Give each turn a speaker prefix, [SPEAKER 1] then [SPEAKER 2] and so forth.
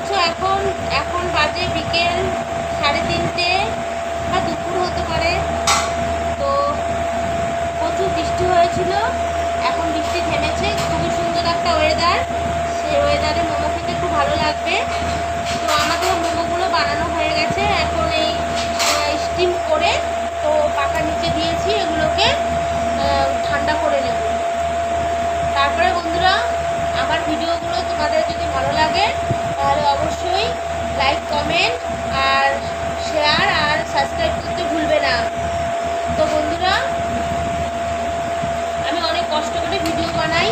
[SPEAKER 1] পাচ্ছ এখন এখন বাজে বিকেল 3:30 বা দুপুর হতে পারে। তো প্রচুর বৃষ্টি হয়েছিল, এখন বৃষ্টি থেমেছে। খুবই সুন্দর একটা ওয়েদার, সেই ওয়েদারে মোমো খেতে খুব ভালো লাগবে। তো আমাদের মোমোগুলো বানানো হয়ে গেছে, এখন এই স্টিম করে তো পাকা নিচে দিয়েছি, এগুলোকে ঠান্ডা করে নেব। তারপরে বন্ধুরা, আমার ভিডিওগুলো তোমাদের যদি ভালো লাগে তাহলে অবশ্যই লাইক, কমেন্ট আর শেয়ার আর সাবস্ক্রাইব করতে ভুলবে না। তো বন্ধুরা, আমি অনেক কষ্ট করে ভিডিও বানাই।